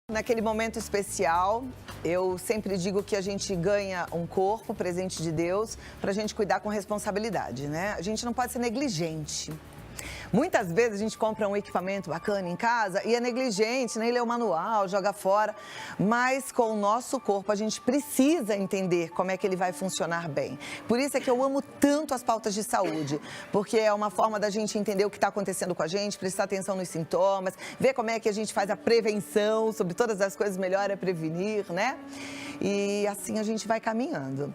Naquele momento especial, eu sempre digo que a gente ganha um corpo, presente de Deus, para a gente cuidar com responsabilidade, né? A gente não pode ser negligente. Muitas vezes a gente compra um equipamento bacana em casa e é negligente, nem lê o manual, joga fora. Mas com o nosso corpo a gente precisa entender como é que ele vai funcionar bem. Por isso é que eu amo tanto as pautas de saúde, porque é uma forma da gente entender o que está acontecendo com a gente, prestar atenção nos sintomas, ver como é que a gente faz a prevenção, sobre todas as coisas, melhor é prevenir, né? E assim a gente vai caminhando.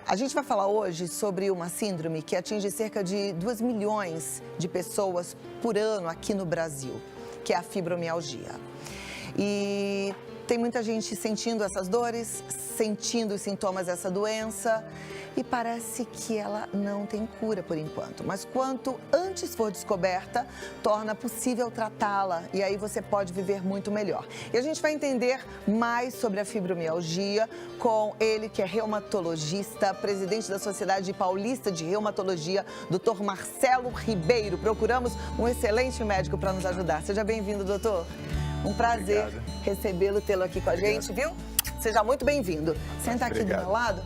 A gente vai falar hoje sobre uma síndrome que atinge cerca de 2 milhões de pessoas por ano aqui no Brasil, que é a fibromialgia. E tem muita gente sentindo essas dores, sentindo os sintomas dessa doença e parece que ela não tem cura por enquanto. Mas quanto antes for descoberta, torna possível tratá-la e aí você pode viver muito melhor. E a gente vai entender mais sobre a fibromialgia com ele que é reumatologista, presidente da Sociedade Paulista de Reumatologia, Dr. Marcelo Ribeiro. Procuramos um excelente médico para nos ajudar. Seja bem-vindo, doutor. Um prazer recebê-lo, tê-lo aqui com a gente, viu? Seja muito bem-vindo. Senta aqui do meu lado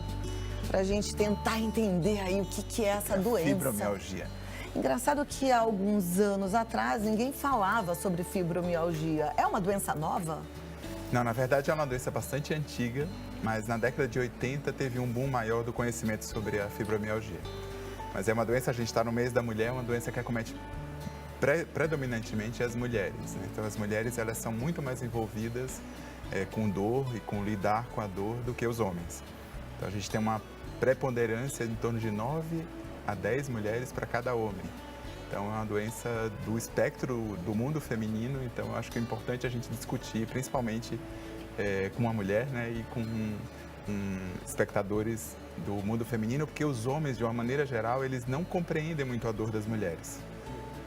para a gente tentar entender aí o que é essa doença. Fibromialgia. Engraçado que há alguns anos atrás ninguém falava sobre fibromialgia. É uma doença nova? Não, na verdade é uma doença bastante antiga, mas na década de 80 teve um boom maior do conhecimento sobre a fibromialgia. Mas é uma doença, a gente está no mês da mulher, é uma doença que acomete predominantemente as mulheres, né? Então as mulheres elas são muito mais envolvidas com dor e com lidar com a dor do que os homens. Então a gente tem uma preponderância em torno de 9 a 10 mulheres para cada homem. Então é uma doença do espectro do mundo feminino, então eu acho que é importante a gente discutir, principalmente com uma mulher, né, e com espectadores do mundo feminino, porque os homens, de uma maneira geral, eles não compreendem muito a dor das mulheres.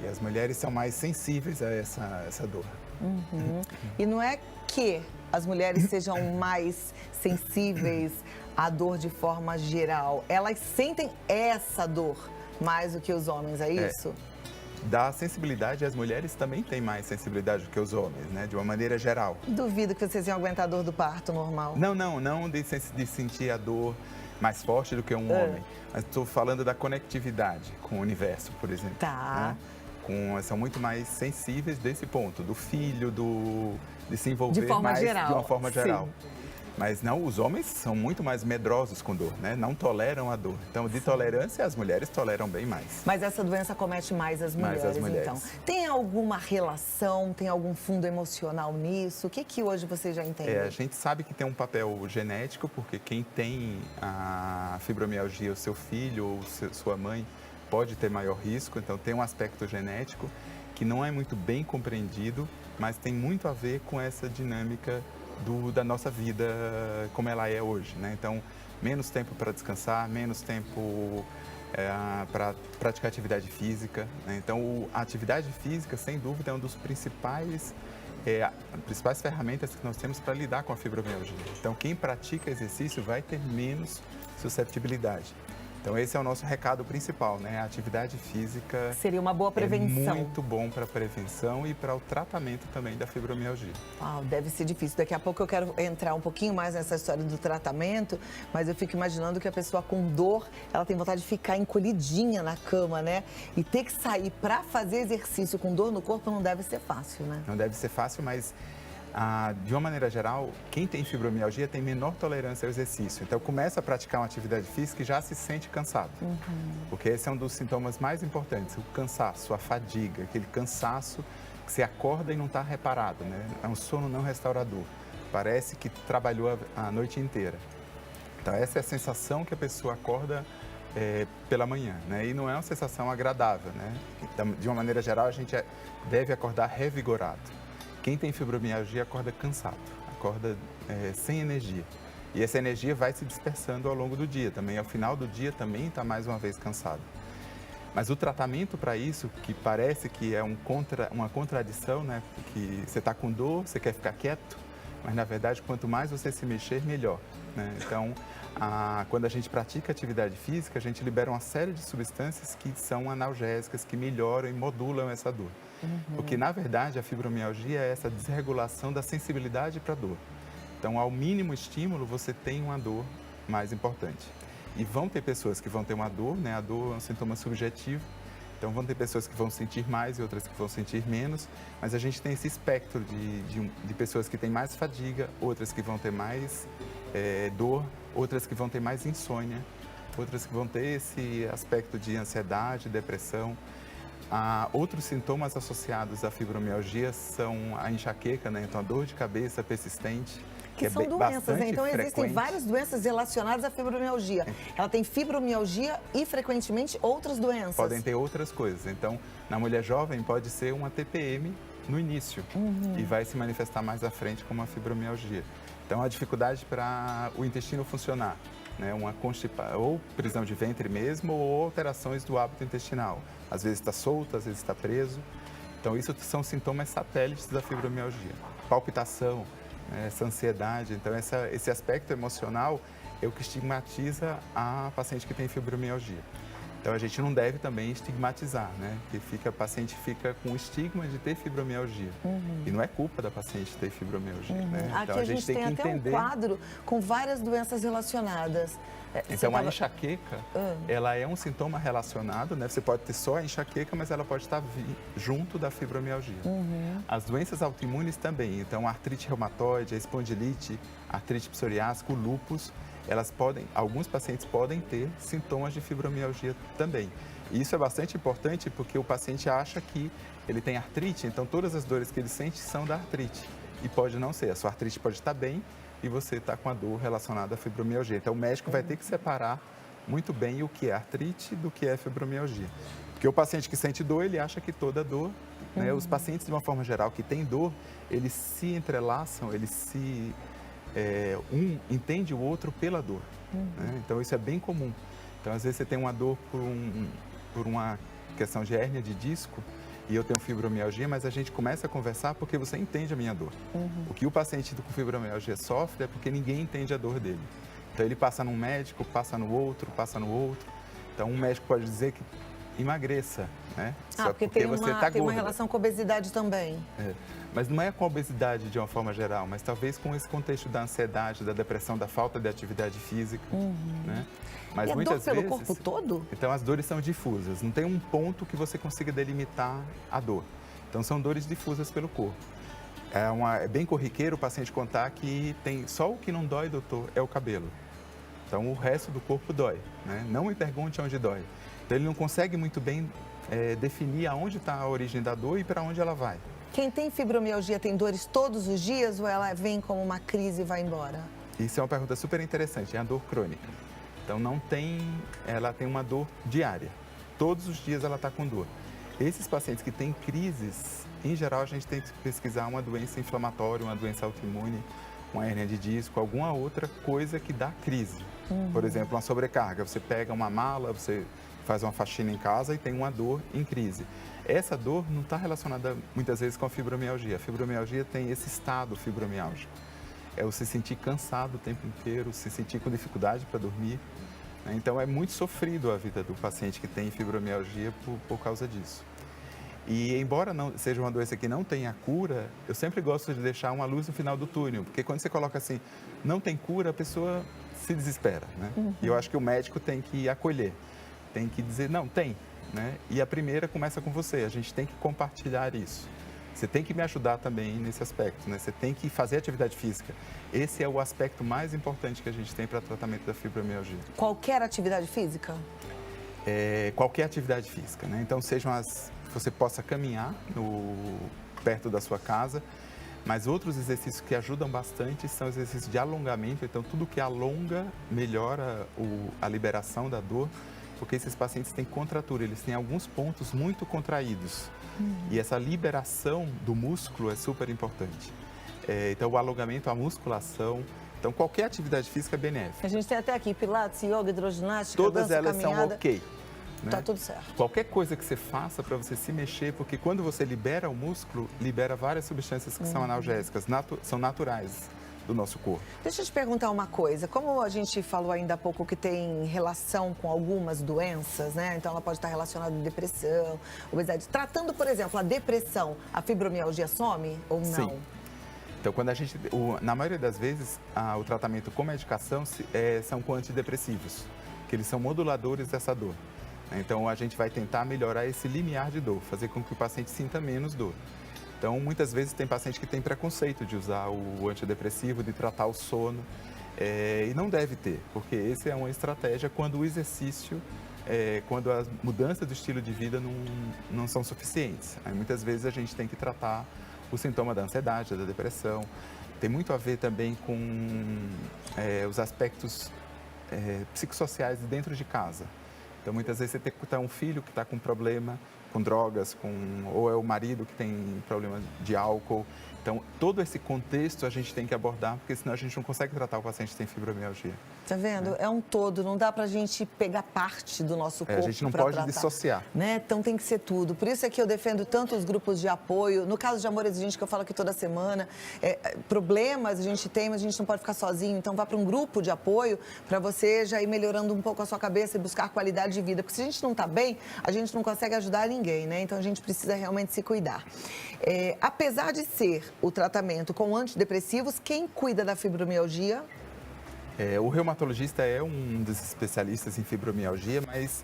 E as mulheres são mais sensíveis a essa dor. Uhum. E não é que as mulheres sejam mais sensíveis à dor de forma geral. Elas sentem essa dor mais do que os homens, é isso? Da sensibilidade, as mulheres também têm mais sensibilidade do que os homens, né? De uma maneira geral. Duvido que vocês iam aguentar a dor do parto normal. Não de sentir a dor mais forte do que um homem. Mas estou falando da conectividade com o universo, por exemplo. Tá. Né? São muito mais sensíveis desse ponto, do filho, de se envolver de forma mais geral. De uma forma geral. Sim. Mas não, os homens são muito mais medrosos com dor, né? Não toleram a dor. Então, de tolerância, as mulheres toleram bem mais. Mas essa doença comete mais as mulheres, então. Tem alguma relação, tem algum fundo emocional nisso? O que hoje você já entende? A gente sabe que tem um papel genético, porque quem tem a fibromialgia, o seu filho ou sua mãe, pode ter maior risco. Então, tem um aspecto genético que não é muito bem compreendido, mas tem muito a ver com essa dinâmica da nossa vida como ela é hoje, né? Então, menos tempo para descansar, menos tempo para praticar atividade física, né? Então, a atividade física, sem dúvida, é uma das principais ferramentas que nós temos para lidar com a fibromialgia. Então, quem pratica exercício vai ter menos susceptibilidade. Então, esse é o nosso recado principal, né? A atividade física seria uma boa prevenção. É muito bom para a prevenção e para o tratamento também da fibromialgia. Deve ser difícil. Daqui a pouco eu quero entrar um pouquinho mais nessa história do tratamento, mas eu fico imaginando que a pessoa com dor, ela tem vontade de ficar encolhidinha na cama, né? E ter que sair para fazer exercício com dor no corpo não deve ser fácil, né? Não deve ser fácil, mas de uma maneira geral, quem tem fibromialgia tem menor tolerância ao exercício. Então, começa a praticar uma atividade física e já se sente cansado. Porque esse é um dos sintomas mais importantes, o cansaço, a fadiga, aquele cansaço que você acorda e não está reparado, né? É um sono não restaurador. Parece que trabalhou a noite inteira. Então, essa é a sensação que a pessoa acorda pela manhã, né? E não é uma sensação agradável, né? Então, de uma maneira geral, a gente deve acordar revigorado. Quem tem fibromialgia acorda cansado, acorda sem energia. E essa energia vai se dispersando ao longo do dia também. Ao final do dia também está mais uma vez cansado. Mas o tratamento para isso, que parece que é uma contradição, né? Que você está com dor, você quer ficar quieto, mas na verdade, quanto mais você se mexer, melhor, né? Então, quando a gente pratica atividade física, a gente libera uma série de substâncias que são analgésicas, que melhoram e modulam essa dor. Porque, na verdade, a fibromialgia é essa desregulação da sensibilidade para a dor. Então, ao mínimo estímulo, você tem uma dor mais importante. E vão ter pessoas que vão ter uma dor, né? A dor é um sintoma subjetivo. Então, vão ter pessoas que vão sentir mais e outras que vão sentir menos, mas a gente tem esse espectro de pessoas que têm mais fadiga, outras que vão ter mais dor, outras que vão ter mais insônia, outras que vão ter esse aspecto de ansiedade, depressão. Outros sintomas associados à fibromialgia são a enxaqueca, né? Então, a dor de cabeça persistente. Que são doenças, né? Então existem várias doenças relacionadas à fibromialgia. Ela tem fibromialgia e, frequentemente, outras doenças. Podem ter outras coisas. Então, na mulher jovem, pode ser uma TPM no início e vai se manifestar mais à frente como uma fibromialgia. Então, a dificuldade para o intestino funcionar, né? Uma constipação, ou prisão de ventre mesmo, ou alterações do hábito intestinal. Às vezes está solto, às vezes está preso. Então, isso são sintomas satélites da fibromialgia. Palpitação, essa ansiedade, então esse aspecto emocional é o que estigmatiza a paciente que tem fibromialgia. Então a gente não deve também estigmatizar, né? Que a paciente fica com o estigma de ter fibromialgia. E não é culpa da paciente ter fibromialgia, né? Aqui Então a gente tem até um quadro com várias doenças relacionadas. Então a enxaqueca, ela é um sintoma relacionado, né? Você pode ter só a enxaqueca, mas ela pode estar junto da fibromialgia. As doenças autoimunes também, então a artrite reumatoide, a espondilite, a artrite psoriásica, o lúpus, alguns pacientes podem ter sintomas de fibromialgia também. E isso é bastante importante porque o paciente acha que ele tem artrite, então todas as dores que ele sente são da artrite. E pode não ser, a sua artrite pode estar bem e você está com a dor relacionada à fibromialgia. Então o médico vai ter que separar muito bem o que é artrite do que é fibromialgia. Porque o paciente que sente dor, ele acha que toda dor, né? Os pacientes, de uma forma geral, que têm dor, eles se entrelaçam, um entende o outro pela dor, né? Então isso é bem comum. Então às vezes você tem uma dor por uma questão de hérnia de disco e eu tenho fibromialgia, mas a gente começa a conversar porque você entende a minha dor. O que o paciente com fibromialgia sofre é porque ninguém entende a dor dele. Então ele passa num médico, passa no outro, passa no outro. Então um médico pode dizer que emagreça, né? Só porque tem uma relação com a obesidade também. Mas não é com a obesidade de uma forma geral, mas talvez com esse contexto da ansiedade, da depressão, da falta de atividade física, né? Mas e muitas dor pelo vezes, corpo todo? Então as dores são difusas, não tem um ponto que você consiga delimitar a dor. Então são dores difusas pelo corpo. É bem corriqueiro o paciente contar que tem só o que não dói, doutor, é o cabelo. Então o resto do corpo dói, né? Não me pergunte onde dói. Então ele não consegue muito bem definir aonde está a origem da dor e para onde ela vai. Quem tem fibromialgia tem dores todos os dias ou ela vem como uma crise e vai embora? Isso é uma pergunta super interessante, é a dor crônica. Então ela tem uma dor diária. Todos os dias ela está com dor. Esses pacientes que têm crises, em geral a gente tem que pesquisar uma doença inflamatória, uma doença autoimune, uma hérnia de disco, alguma outra coisa que dá crise. Por exemplo, uma sobrecarga. Você pega uma mala, você faz uma faxina em casa e tem uma dor em crise. Essa dor não está relacionada muitas vezes com a fibromialgia. A fibromialgia tem esse estado fibromiálgico. É você se sentir cansado o tempo inteiro, se sentir com dificuldade para dormir, né? Então é muito sofrido a vida do paciente que tem fibromialgia por causa disso. E embora não seja uma doença que não tenha cura, eu sempre gosto de deixar uma luz no final do túnel, porque quando você coloca assim, não tem cura, a pessoa se desespera, né? E eu acho que o médico tem que acolher, tem que dizer, não, tem, né? E a primeira começa com você, a gente tem que compartilhar isso. Você tem que me ajudar também nesse aspecto, né? Você tem que fazer atividade física. Esse é o aspecto mais importante que a gente tem para tratamento da fibromialgia. Qualquer atividade física? Qualquer atividade física, né? Então, você possa caminhar perto da sua casa, mas outros exercícios que ajudam bastante são exercícios de alongamento. Então, tudo que alonga melhora a liberação da dor, porque esses pacientes têm contratura, eles têm alguns pontos muito contraídos. E essa liberação do músculo é super importante. Então, o alongamento, a musculação. Então, qualquer atividade física é benéfica. A gente tem até aqui pilates, yoga, hidroginástica, todas dança, elas caminhada. são ok. né? Tá tudo certo. Qualquer coisa que você faça para você se mexer, porque quando você libera o músculo, libera várias substâncias que são analgésicas, são naturais do nosso corpo. Deixa eu te perguntar uma coisa. Como a gente falou ainda há pouco que tem relação com algumas doenças, né? Então ela pode estar relacionada à depressão, obesidade. Tratando, por exemplo, a depressão, a fibromialgia some ou não? Sim. Então, quando a gente, na maioria das vezes, o tratamento com medicação são com antidepressivos, que eles são moduladores dessa dor. Então, a gente vai tentar melhorar esse limiar de dor, fazer com que o paciente sinta menos dor. Então, muitas vezes tem paciente que tem preconceito de usar o antidepressivo, de tratar o sono, e não deve ter, porque essa é uma estratégia quando o exercício, quando as mudanças do estilo de vida não são suficientes. Aí, muitas vezes a gente tem que tratar o sintoma da ansiedade, da depressão. Tem muito a ver também com os aspectos psicossociais dentro de casa. Então, muitas vezes você tem que escutar um filho que está com problema, com drogas, ou é o marido que tem problema de álcool. Então, todo esse contexto a gente tem que abordar, porque senão a gente não consegue tratar o paciente que tem fibromialgia. Tá vendo? É um todo, não dá pra gente pegar parte do nosso corpo. A gente não pra pode tratar, dissociar. né? Então tem que ser tudo. Por isso é que eu defendo tanto os grupos de apoio. No caso de Amor Exigente, que eu falo aqui toda semana, problemas a gente tem, mas a gente não pode ficar sozinho. Então vá para um grupo de apoio para você já ir melhorando um pouco a sua cabeça e buscar qualidade de vida. Porque se a gente não tá bem, a gente não consegue ajudar ninguém, né? Então a gente precisa realmente se cuidar. Apesar de ser o tratamento com antidepressivos, quem cuida da fibromialgia? O reumatologista é um dos especialistas em fibromialgia, mas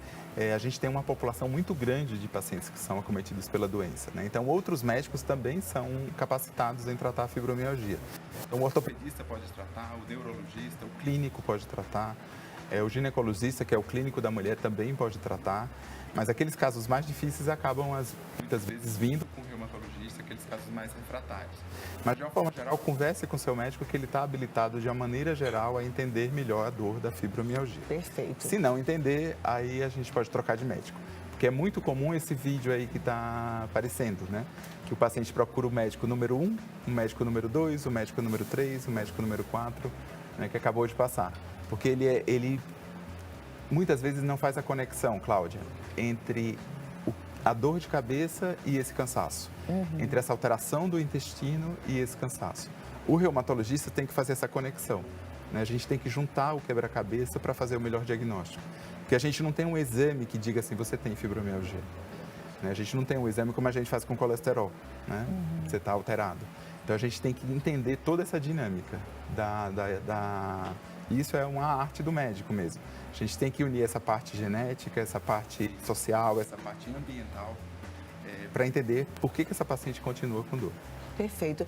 a gente tem uma população muito grande de pacientes que são acometidos pela doença, né? Então, outros médicos também são capacitados em tratar a fibromialgia. Então, o ortopedista pode tratar, o neurologista, o clínico pode tratar, o ginecologista, que é o clínico da mulher, também pode tratar, mas aqueles casos mais difíceis acabam, muitas vezes, vindo com o reumatologista, aqueles casos mais refratários. Mas, de uma forma geral, converse com o seu médico que ele está habilitado, de uma maneira geral, a entender melhor a dor da fibromialgia. Perfeito. Se não entender, aí a gente pode trocar de médico. Porque é muito comum esse vídeo aí que está aparecendo, né? Que o paciente procura o médico número 1, o médico número 2, o médico número 3, o médico número 4, né, que acabou de passar. Porque ele muitas vezes não faz a conexão, Cláudia, entre a dor de cabeça e esse cansaço, entre essa alteração do intestino e esse cansaço. O reumatologista tem que fazer essa conexão, né? A gente tem que juntar o quebra-cabeça para fazer o melhor diagnóstico. Porque a gente não tem um exame que diga assim, você tem fibromialgia, né? A gente não tem um exame como a gente faz com colesterol, né? Você está alterado. Então a gente tem que entender toda essa dinâmica Isso é uma arte do médico mesmo. A gente tem que unir essa parte genética, essa parte social, essa parte ambiental, para entender por que essa paciente continua com dor. Perfeito.